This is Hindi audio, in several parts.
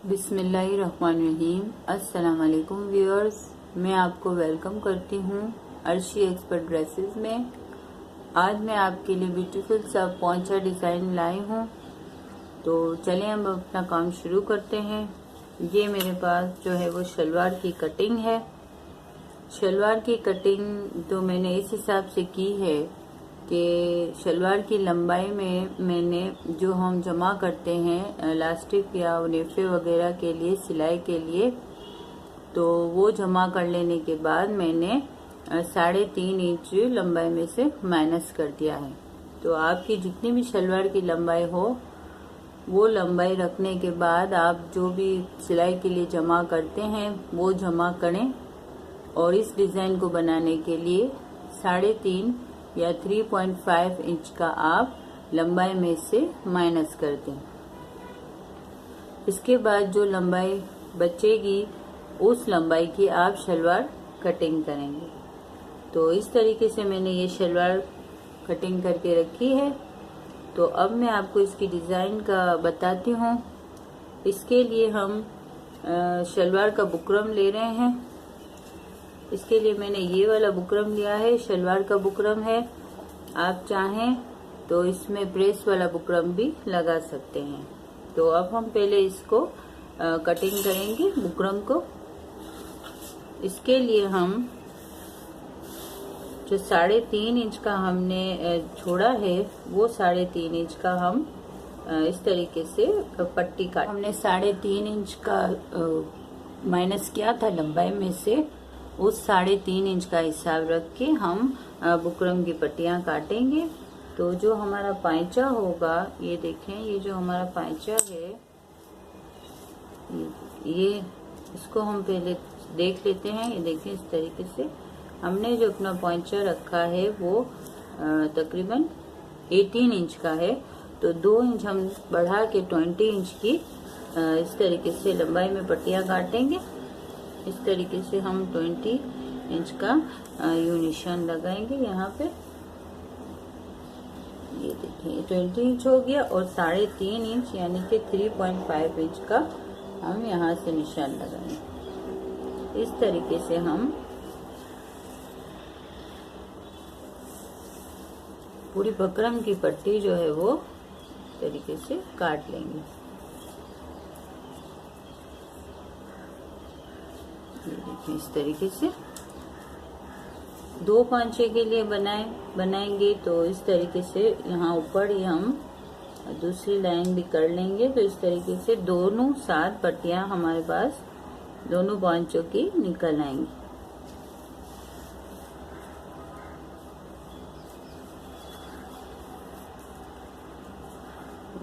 बिस्मिल्लाहिर्रहमानिर्रहीम। अस्सलाम वालेकुम व्यूअर्स, मैं आपको वेलकम करती हूँ अर्शी एक्सपर्ट ड्रेसेस में। आज मैं आपके लिए ब्यूटीफुल सा पोंचा डिज़ाइन लाई हूँ। तो चलें हम अपना काम शुरू करते हैं। ये मेरे पास जो है वो शलवार की कटिंग है। शलवार की कटिंग तो मैंने इस हिसाब से की है कि शलवार की लंबाई में मैंने जो हम जमा करते हैं इलास्टिक या नेफे वगैरह के लिए, सिलाई के लिए, तो वो जमा कर लेने के बाद मैंने 3.5 इंच लंबाई में से माइनस कर दिया है। तो आपकी जितनी भी शलवार की लंबाई हो वो लंबाई रखने के बाद आप जो भी सिलाई के लिए जमा करते हैं वो जमा करें। और इस डिज़ाइन को बनाने के लिए 3.5 या 3.5 इंच का आप लंबाई में से माइनस कर दें। इसके बाद जो लंबाई बचेगी उस लंबाई की आप शलवार कटिंग करेंगे। तो इस तरीके से मैंने ये शलवार कटिंग करके रखी है। तो अब मैं आपको इसकी डिज़ाइन का बताती हूँ। इसके लिए हम शलवार का बुकरम ले रहे हैं। इसके लिए मैंने ये वाला बुकरम लिया है, शलवार का बुकरम है। आप चाहें तो इसमें प्रेस वाला बुकरम भी लगा सकते हैं। तो अब हम पहले इसको कटिंग करेंगे बुकरम को। इसके लिए हम जो 3.5 इंच का हमने छोड़ा है वो 3.5 इंच का हम इस तरीके से पट्टी काट। हमने 3.5 इंच का माइनस किया था लंबाई में से, उस 3.5 इंच का हिसाब रख के हम बुकरम की पट्टियां काटेंगे। तो जो हमारा पाइचा होगा, ये देखें, ये जो हमारा पाइचा है ये इसको हम पहले देख लेते हैं। ये देखें, इस तरीके से हमने जो अपना पाइचा रखा है वो तकरीबन 18 इंच का है। तो 2 इंच हम बढ़ा के 20 इंच की इस तरीके से लंबाई में पट्टियां काटेंगे। इस तरीके से हम 20 इंच का यू निशान लगाएंगे यहाँ पे। ये देखिए 20 इंच हो गया और 3.5 इंच यानी कि 3.5 इंच का हम यहाँ से निशान लगाएंगे। इस तरीके से हम पूरी बकरम की पट्टी जो है वो तरीके से काट लेंगे। इस तरीके से 2 पांचे के लिए बनाएंगे। तो इस तरीके से यहाँ ऊपर ही हम दूसरी लाइन भी कर लेंगे। तो इस तरीके से दोनों 7 पट्टियां हमारे पास दोनों पांचों की निकल आएंगी।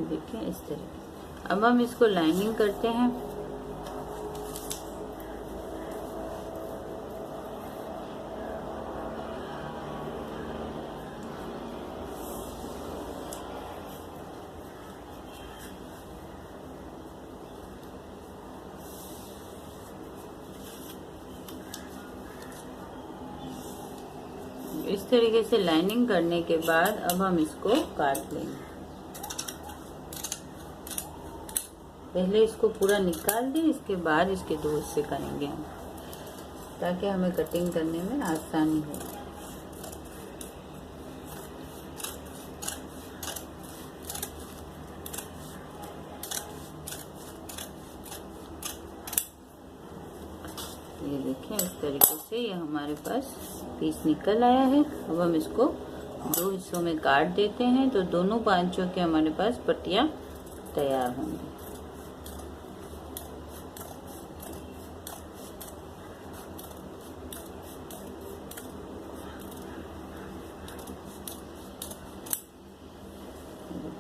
देखिए इस तरीके। अब हम इसको लाइनिंग करते हैं। इस तरीके से लाइनिंग करने के बाद अब हम इसको काट लेंगे। पहले इसको पूरा निकाल दें, इसके बाद इसके 2 हिस्से करेंगे हम, ताकि हमें कटिंग करने में आसानी हो। ये देखें, इस तरीके से ये हमारे पास पीस निकल आया है। अब हम इसको 2 हिस्सों में काट देते हैं। तो दोनों पांचों के हमारे पास पट्टियां तैयार होंगी।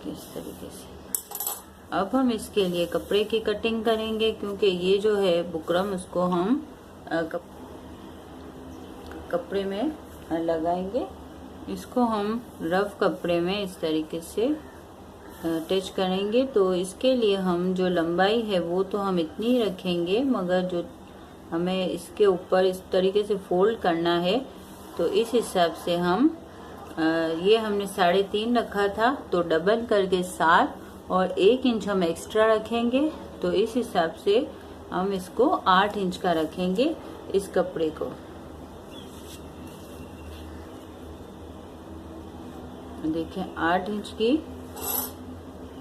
इस तरीके से अब हम इसके लिए कपड़े की कटिंग करेंगे, क्योंकि ये जो है बुकरम उसको हम कपड़े में लगाएंगे। इसको हम रफ कपड़े में इस तरीके से अटैच करेंगे। तो इसके लिए हम जो लंबाई है वो तो हम इतनी रखेंगे, मगर जो हमें इसके ऊपर इस तरीके से फोल्ड करना है तो इस हिसाब से हम ये हमने 3.5 रखा था, तो डबल करके 7 और 1 इंच हम एक्स्ट्रा रखेंगे। तो इस हिसाब से हम इसको 8 इंच का रखेंगे इस कपड़े को। देखिए 8 इंच की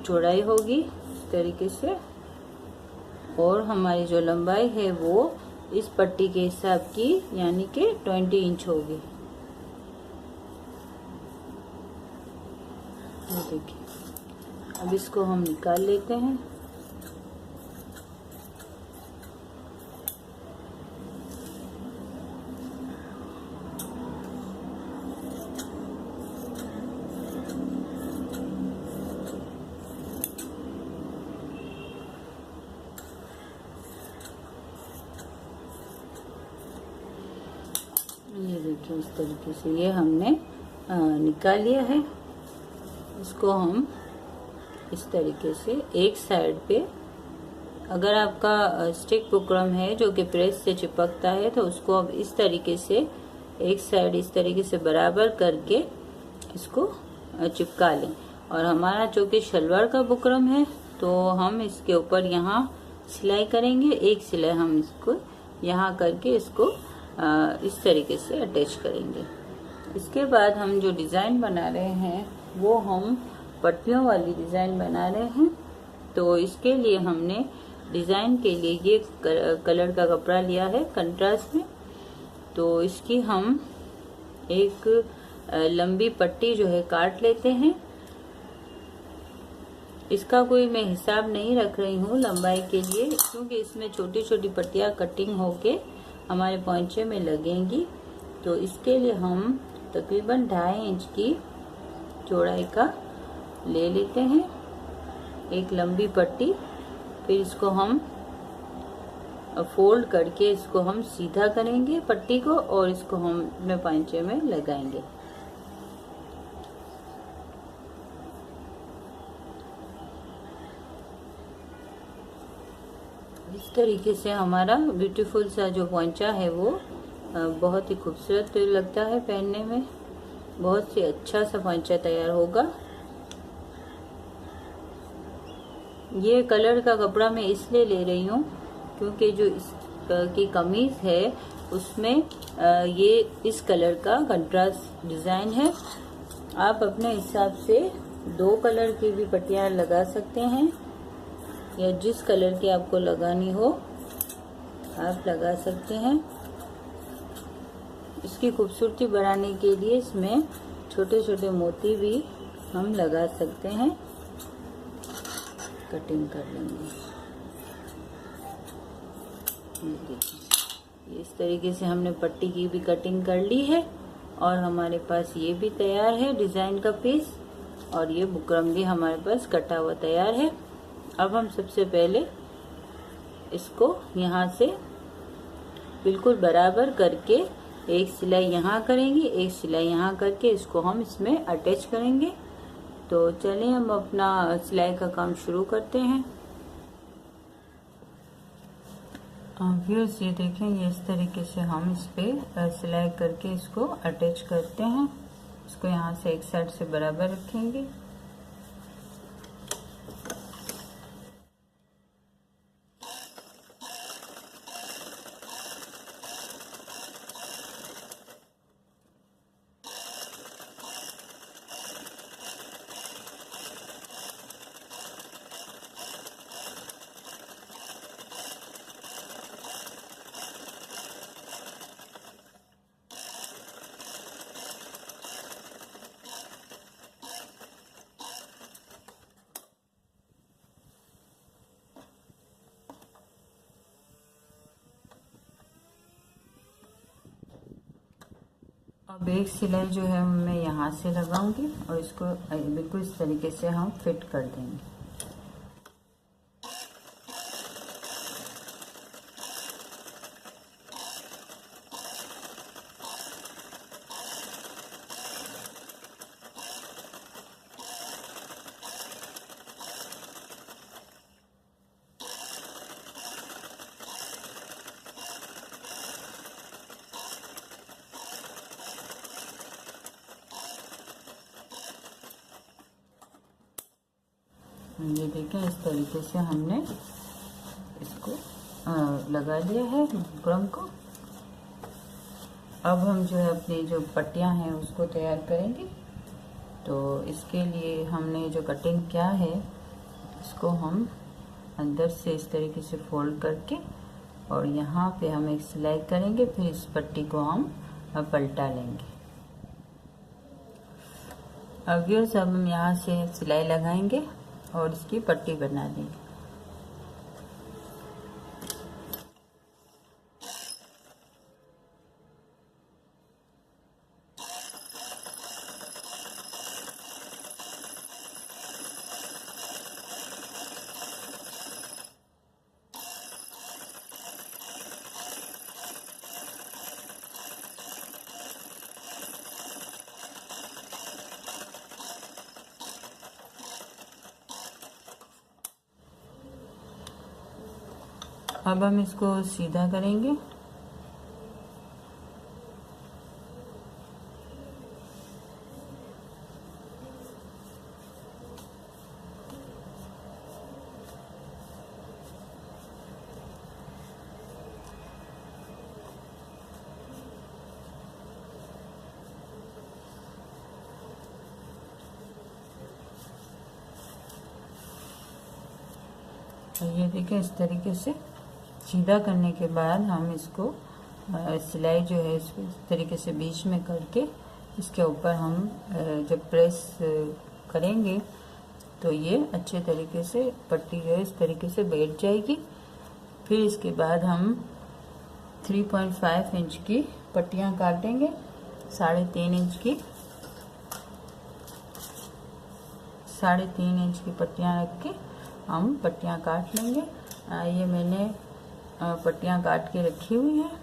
चौड़ाई होगी इस तरीके से, और हमारी जो लंबाई है वो इस पट्टी के हिसाब की यानी कि 20 इंच होगी। ये देखिए, अब इसको हम निकाल लेते हैं। ये देखिए इस तरीके से ये हमने निकाल लिया है। इसको हम इस तरीके से एक साइड पे, अगर आपका स्टिक बुकरम है जो कि प्रेस से चिपकता है तो उसको अब इस तरीके से एक साइड इस तरीके से बराबर करके इसको चिपका लें। और हमारा जो कि शलवार का बुकरम है तो हम इसके ऊपर यहाँ सिलाई करेंगे। एक सिलाई हम इसको यहाँ करके इसको इस तरीके से अटैच करेंगे। इसके बाद हम जो डिज़ाइन बना रहे हैं वो हम पट्टियों वाली डिज़ाइन बना रहे हैं। तो इसके लिए हमने डिज़ाइन के लिए ये कलर का कपड़ा लिया है कंट्रास्ट में। तो इसकी हम एक लंबी पट्टी जो है काट लेते हैं। इसका कोई मैं हिसाब नहीं रख रही हूँ लंबाई के लिए, क्योंकि इसमें छोटी छोटी पट्टियाँ कटिंग होके हमारे पोंचे में लगेंगी। तो इसके लिए हम तकरीबन 2.5 इंच की चौड़ाई का ले लेते हैं एक लंबी पट्टी। फिर इसको हम फोल्ड करके इसको हम सीधा करेंगे पट्टी को, और इसको हम अपने पोंचे में लगाएंगे। इस तरीके से हमारा ब्यूटीफुल सा जो पोंचा है वो बहुत ही खूबसूरत लगता है पहनने में। बहुत ही अच्छा सा पोंचा तैयार होगा। ये कलर का कपड़ा मैं इसलिए ले रही हूँ क्योंकि जो इसकी कमीज है उसमें ये इस कलर का कंट्रास्ट डिजाइन है। आप अपने हिसाब से 2 कलर की भी पट्टियाँ लगा सकते हैं, या जिस कलर की आपको लगानी हो आप लगा सकते हैं। इसकी खूबसूरती बढ़ाने के लिए इसमें छोटे छोटे मोती भी हम लगा सकते हैं। कटिंग कर लेंगे। ये देखिए, इस तरीके से हमने पट्टी की भी कटिंग कर ली है और हमारे पास ये भी तैयार है डिजाइन का पीस, और ये बुकरम भी हमारे पास कटा हुआ तैयार है। अब हम सबसे पहले इसको यहाँ से बिल्कुल बराबर करके एक सिलाई यहाँ करेंगे, एक सिलाई यहाँ करके इसको हम इसमें अटैच करेंगे। तो चलिए हम अपना सिलाई का काम शुरू करते हैं। व्यूअर्स ये देखें, ये इस तरीके से हम इस पे सिलाई करके इसको अटैच करते हैं। इसको यहाँ से एक साइड से बराबर रखेंगे। अब एक सिलाई जो है मैं यहाँ से लगाऊंगी और इसको बिल्कुल इस तरीके से हम फिट कर देंगे। ये देखें, इस तरीके से हमने इसको लगा लिया है बुकरम को। अब हम जो है अपनी जो पट्टियां हैं उसको तैयार करेंगे। तो इसके लिए हमने जो कटिंग किया है इसको हम अंदर से इस तरीके से फोल्ड करके और यहाँ पे हम एक सिलाई करेंगे, फिर इस पट्टी को हम पलटा लेंगे। अब ये सब हम यहाँ से सिलाई लगाएंगे और इसकी पट्टी बना देंगे। अब हम इसको सीधा करेंगे। ये देखिए इस तरीके से सीधा करने के बाद हम इसको सिलाई जो है इस तरीके से बीच में करके इसके ऊपर हम जब प्रेस करेंगे तो ये अच्छे तरीके से पट्टी जो है इस तरीके से बैठ जाएगी। फिर इसके बाद हम 3.5 इंच की पट्टियां काटेंगे, 3.5 इंच की 3.5 इंच की पट्टियां रख के हम पट्टियां काट लेंगे। ये मैंने पट्टियां काट के रखी हुई हैं।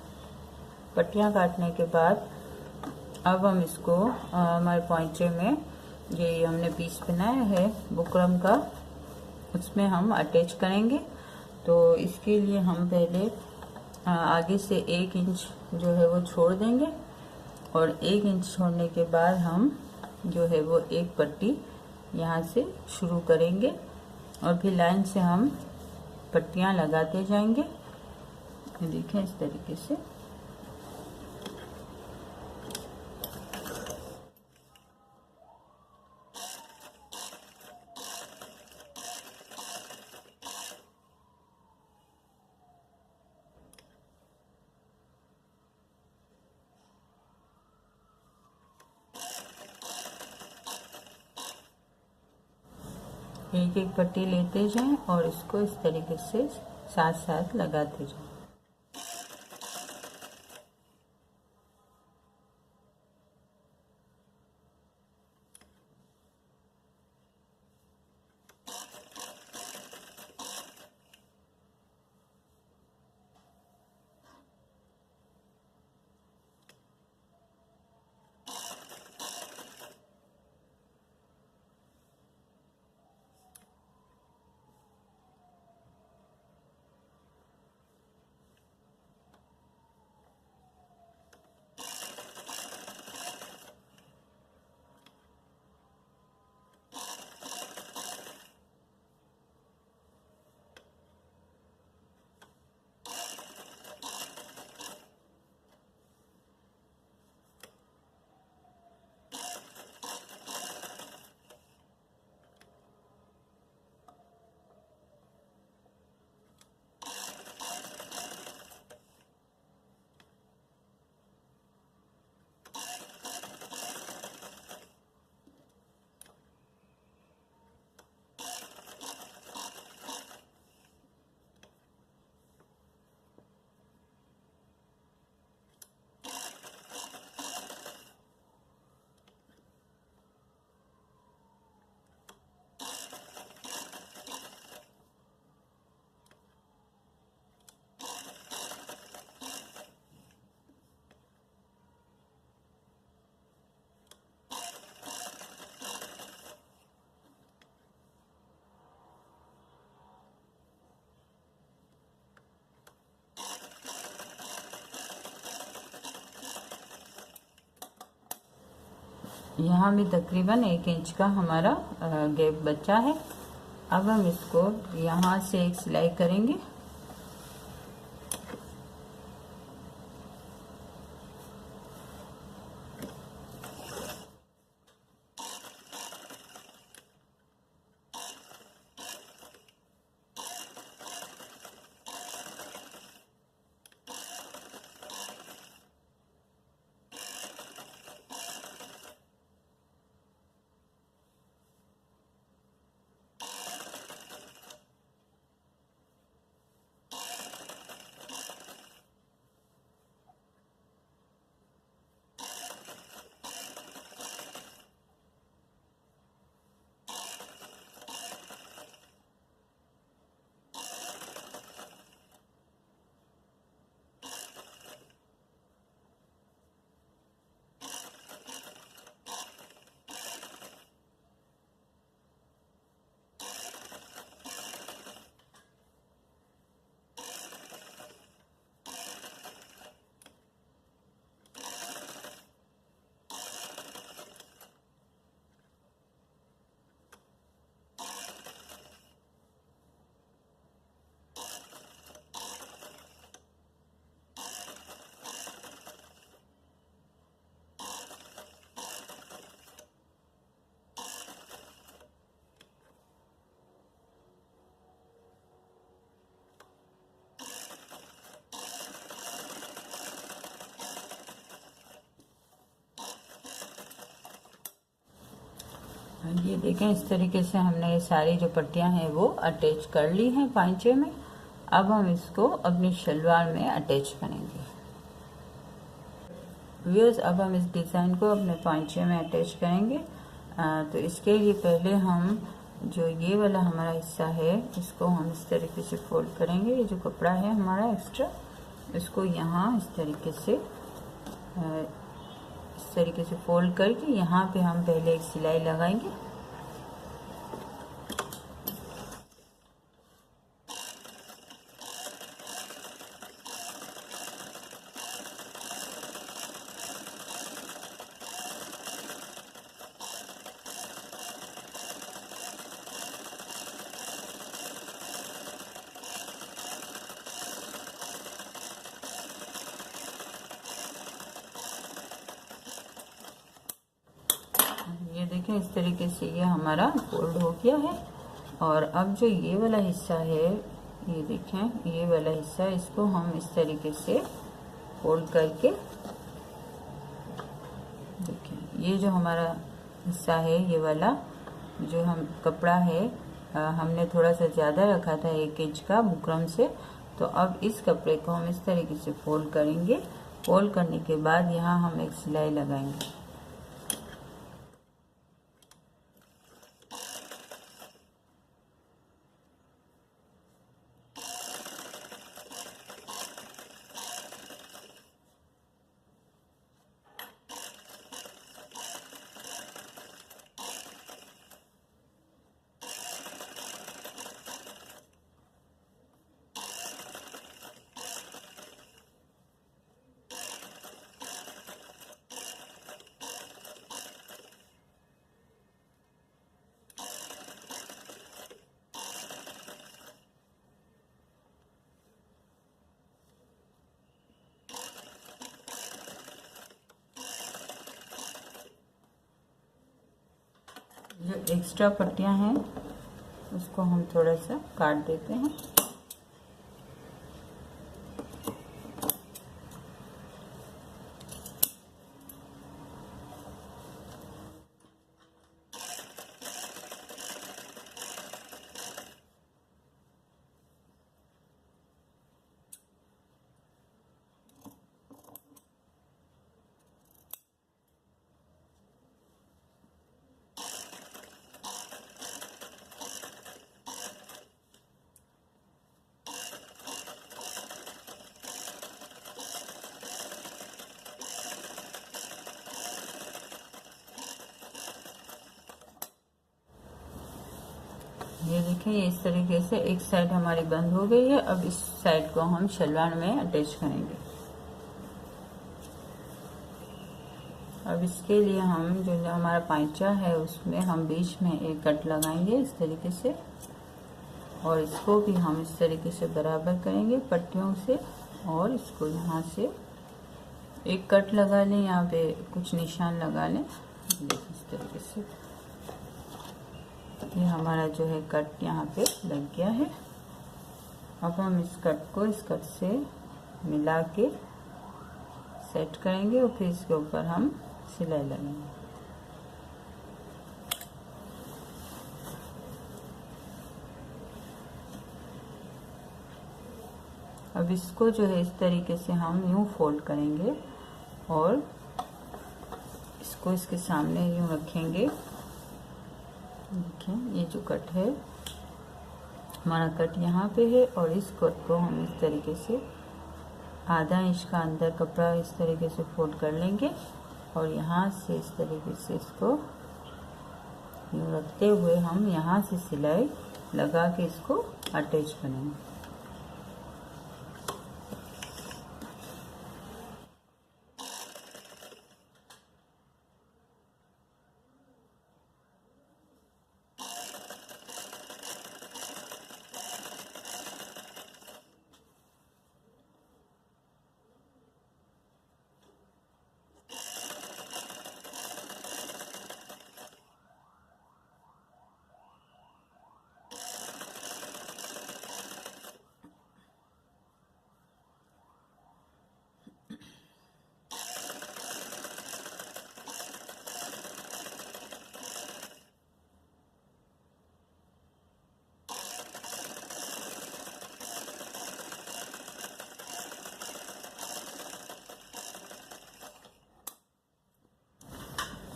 पट्टियां काटने के बाद अब हम इसको हमारे पोंचे में ये हमने पीस बनाया है बुकरम का, उसमें हम अटैच करेंगे। तो इसके लिए हम पहले आगे से 1 इंच जो है वो छोड़ देंगे और 1 इंच छोड़ने के बाद हम जो है वो एक पट्टी यहाँ से शुरू करेंगे और फिर लाइन से हम पट्टियाँ लगाते जाएंगे। ये देखें इस तरीके से। एक एक पट्टी लेते जाएं और इसको इस तरीके से साथ साथ लगाते जाएं। यहाँ भी तकरीबन 1 इंच का हमारा गैप बचा है। अब हम इसको यहाँ से एक सिलाई करेंगे ये देखें, इस तरीके से हमने ये सारी जो पट्टियां हैं वो अटैच कर ली हैं पांचे में। अब हम इसको अपनी शलवार में अटैच करेंगे। व्यूअर्स, अब हम इस डिज़ाइन को अपने पांचे में अटैच करेंगे। तो इसके लिए पहले हम जो ये वाला हमारा हिस्सा है इसको हम इस तरीके से फोल्ड करेंगे। ये जो कपड़ा है हमारा एक्स्ट्रा, इसको यहाँ इस तरीके से फोल्ड करके यहाँ पे हम पहले एक सिलाई लगाएंगे। ये देखें, इस तरीके से ये हमारा फोल्ड हो गया है। और अब जो ये वाला हिस्सा है, ये देखें, ये वाला हिस्सा, इसको हम इस तरीके से फोल्ड करके, देखें ये जो हमारा हिस्सा है, ये वाला जो हम कपड़ा है, हमने थोड़ा सा ज़्यादा रखा था 1 इंच का बुकरम से। तो अब इस कपड़े को हम इस तरीके से फोल्ड करेंगे। फोल्ड करने के बाद यहाँ हम एक सिलाई लगाएंगे। जो एक्स्ट्रा पट्टियां हैं उसको हम थोड़ा सा काट देते हैं। ये देखिए, ये इस तरीके से एक साइड हमारी बंद हो गई है। अब इस साइड को हम शलवार में अटैच करेंगे। अब इसके लिए हम जो हमारा पांचा है उसमें हम बीच में एक कट लगाएंगे इस तरीके से, और इसको भी हम इस तरीके से बराबर करेंगे पट्टियों से, और इसको यहाँ से एक कट लगा लें, यहाँ पे कुछ निशान लगा लें। देखिए इस तरीके से ये हमारा जो है कट यहाँ पे लग गया है। अब हम इस कट को इस कट से मिला के सेट करेंगे और फिर इसके ऊपर हम सिलाई लगाएंगे। अब इसको जो है इस तरीके से हम यूं फोल्ड करेंगे और इसको इसके सामने यूं रखेंगे। देखिए, ये जो कट है हमारा कट यहाँ पे है, और इस कट को हम इस तरीके से आधा इंच का अंदर कपड़ा इस तरीके से फोल्ड कर लेंगे, और यहाँ से इस तरीके से इसको यूँ रखते हुए हम यहाँ से सिलाई लगा के इसको अटैच करेंगे।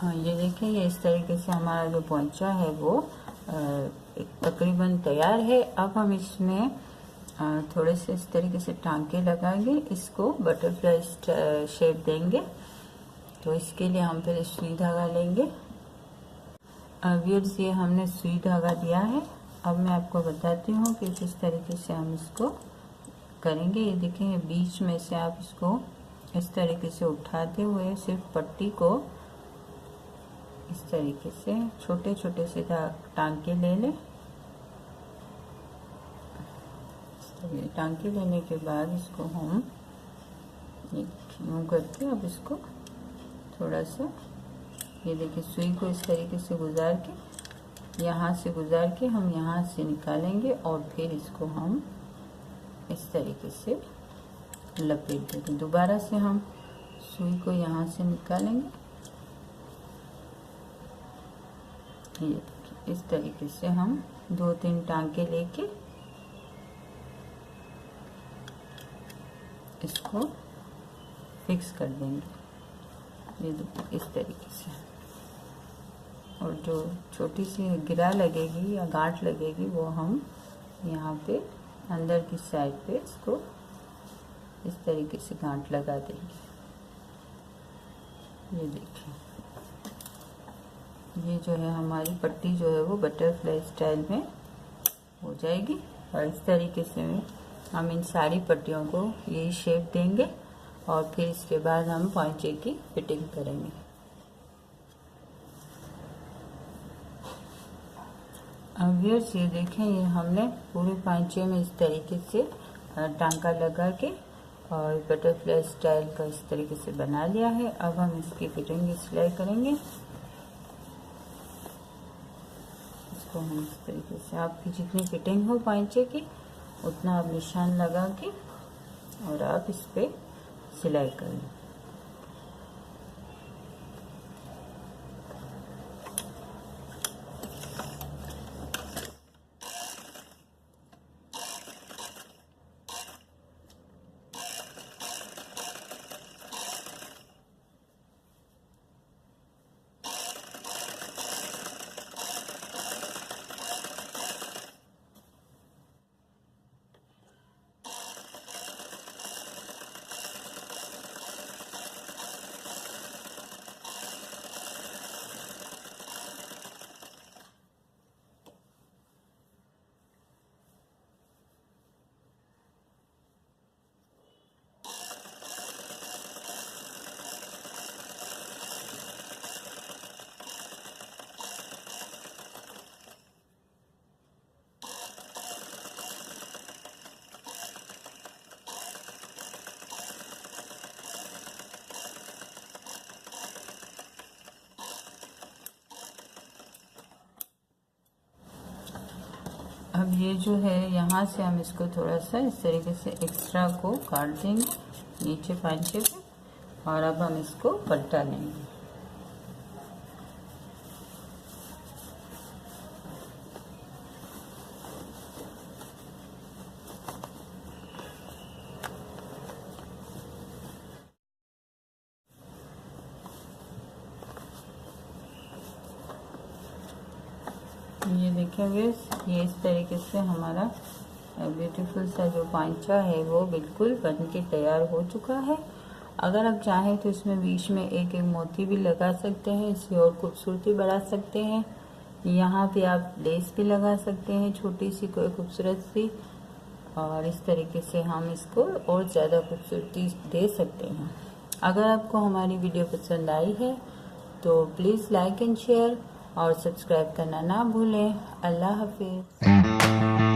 ये देखिए, ये इस तरीके से हमारा जो पोंचा है वो तकरीबन तैयार है। अब हम इसमें थोड़े से इस तरीके से टांके लगाएंगे, इसको बटरफ्लाई शेप देंगे। तो इसके लिए हम पहले सुई धागा लेंगे। व्यूअर्स, ये हमने सुई धागा दिया है। अब मैं आपको बताती हूँ कि किस तरीके से हम इसको करेंगे। ये देखें, बीच में से आप इसको इस तरीके से उठाते हुए सिर्फ पट्टी को इस तरीके से छोटे छोटे से टांके ले लें। टांके लेने के बाद इसको हम यूँ करके अब इसको थोड़ा सा, ये देखिए, सुई को इस तरीके से गुजार के, यहाँ से गुजार के हम यहाँ से निकालेंगे और फिर इसको हम इस तरीके से लपेट देंगे। दोबारा से हम सुई को यहाँ से निकालेंगे। ये इस तरीके से हम 2-3 टांके लेके इसको फिक्स कर देंगे। ये देखिए, इस तरीके से। और जो छोटी सी गिरा लगेगी या गांठ लगेगी वो हम यहाँ पे अंदर की साइड पे इसको इस तरीके से गांठ लगा देंगे। ये देखिए, ये जो है हमारी पट्टी जो है वो बटरफ्लाई स्टाइल में हो जाएगी। और इस तरीके से हम इन सारी पट्टियों को यही शेप देंगे और फिर इसके बाद हम पोंचे की फिटिंग करेंगे। अब व्यूअर्स, ये देखें, ये हमने पूरे पोंचे में इस तरीके से टांका लगा के और बटरफ्लाई स्टाइल का इस तरीके से बना लिया है। अब हम इसकी फिटिंग की सिलाई करेंगे। इसको हम इस तरीके से, आपकी जितनी फिटिंग हो पोंचे की उतना आप निशान लगा के और आप इस पे सिलाई करें। अब ये जो है, यहाँ से हम इसको थोड़ा सा इस तरीके से एक्स्ट्रा को काट देंगे नीचे पोंचे पे, और अब हम इसको पलटा लेंगे। ये देखिए व्यूअर्स, ये इस तरीके से हमारा ब्यूटीफुल सा जो पोंचा है वो बिल्कुल बन के तैयार हो चुका है। अगर आप चाहें तो इसमें बीच में एक एक मोती भी लगा सकते हैं, इसे और खूबसूरती बढ़ा सकते हैं। यहाँ पे आप लेस भी लगा सकते हैं, छोटी सी कोई खूबसूरत सी, और इस तरीके से हम इसको और ज़्यादा खूबसूरती दे सकते हैं। अगर आपको हमारी वीडियो पसंद आई है तो प्लीज़ लाइक एंड शेयर और सब्सक्राइब करना ना भूलें। अल्लाह हाफिज़।